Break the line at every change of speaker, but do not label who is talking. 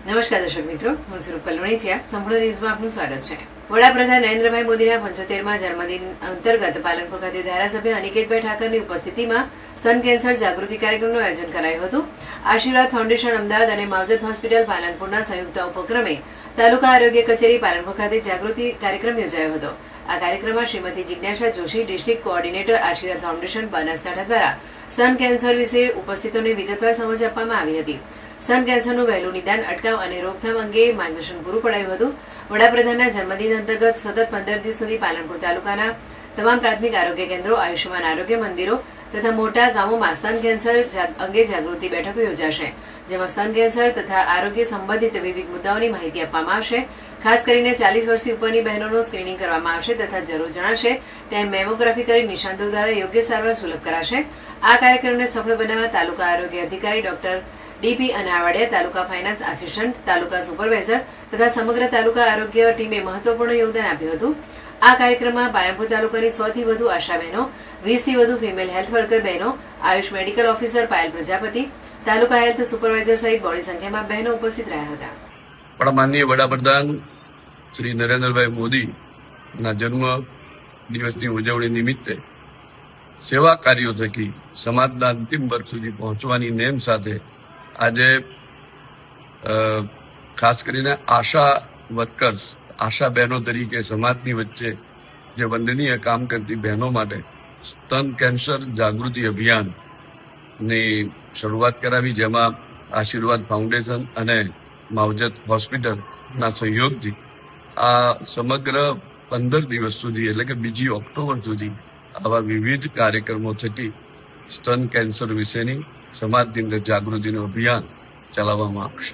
નમસ્કાર દર્શક મિત્રો, હું સ્વરૂપ કલ્લોણીચિયા. સંપૂર્ણ ન્યૂઝમાં આપનું સ્વાગત છે. વડાપ્રધાન નરેન્દ્રભાઈ મોદીના 75મા જન્મદિન અંતર્ગત પાલનપુર ખાતે ધારાસભ્ય અનિકેતભાઈ ઠાકરની ઉપસ્થિતિમાં સ્તન કેન્સર જાગૃતિ કાર્યક્રમનું આયોજન કરાયું હતું. આશીર્વાદ ફાઉન્ડેશન અમદાવાદ અને માવજત હોસ્પિટલ પાલનપુરના સંયુક્ત ઉપક્રમે તાલુકા આરોગ્ય કચેરી પાલનપુર ખાતે જાગૃતિ કાર્યક્રમ યોજાયો હતો. આ કાર્યક્રમમાં શ્રીમતી જિજ્ઞાસા જોશી, ડિસ્ટ્રિક્ટ કોઓર્ડિનેટર, આશીર્વાદ ફાઉન્ડેશન બનાસકાંઠા દ્વારા સ્તન કેન્સર વિશે ઉપસ્થિતોને વિગતવાર સમજ આપવામાં આવી હતી. સ્તન કેન્સરનું વહેલું નિદાન, અટકાવ અને રોકથામ અંગે માર્ગદર્શન પૂરું પડાયું હતું. વડાપ્રધાનના જન્મદિન અંતર્ગત સતત 15 દિવસ સુધી પાલનપુર તાલુકાના તમામ પ્રાથમિક આરોગ્ય કેન્દ્રો, આયુષ્યમાન આરોગ્ય મંદિરો તથા મોટા ગામોમાં સ્તન કેન્સર અંગે જાગૃતિ બેઠકો યોજાશે, જેમાં સ્તન કેન્સર તથા આરોગ્ય સંબંધિત વિવિધ મુદ્દાઓની માહિતી આપવામાં આવશે. ખાસ કરીને 40 વર્ષથી ઉપરની બહેનોનું સ્ક્રીનિંગ કરવામાં આવશે તથા જરૂર જણાશે ત્યાં મેમોગ્રાફી કરી નિષ્ણાતો દ્વારા યોગ્ય સારવાર સુલભ કરાશે. આ કાર્યક્રમને સફળ બનાવવા તાલુકા આરોગ્ય અધિકારી ડોક્ટર ડીપી અનાવાડિયા, તાલુકા ફાઇનાન્સ આસિસ્ટન્ટ, તાલુકા સુપરવાઇઝર તથા સમગ્ર તાલુકા આરોગ્ય ટીમે મહત્વપૂર્ણ યોગદાન આપ્યું હતું. આ કાર્યક્રમમાં પાલનપુર તાલુકાની 100 થી વધુ આશા બહેનો, 20 થી વધુ ફિમેલ હેલ્થ વર્કર બહેનો, આયુષ મેડિકલ ઓફિસર પાયલ પ્રજાપતિ, તાલુકા હેલ્થ સુપરવાઇઝર સહિત બોડી સંખ્યામાં બહેનો ઉપસ્થિત રહ્યા હતા.
માનનીય વડાપ્રધાન શ્રી નરેન્દ્રભાઈ મોદીના જન્મ દિવસની ઉજવણી નિમિત્તે સેવા કાર્યો થકી સમાજના અંતિમ વર્ગ સુધી પહોંચવાની નેમ સાથે આજે ખાસ કરીને આશા વર્કર્સ, આશા બહેનો તરીકે સમાજની વચ્ચે જે વંદનીય કામ કરતી બહેનો માટે સ્તન કેન્સર જાગૃતિ અભિયાનની શરૂઆત કરાવી, જેમાં આશીર્વાદ ફાઉન્ડેશન અને માવજત હોસ્પિટલના સહયોગથી આ સમગ્ર 15 દિવસ સુધી એટલે કે 2 ઓક્ટોબર સુધી આવા વિવિધ કાર્યક્રમો થકી સ્તન કેન્સર વિશેની સમાજની અંદર જાગૃતિનું અભિયાન ચલાવવામાં આવશે.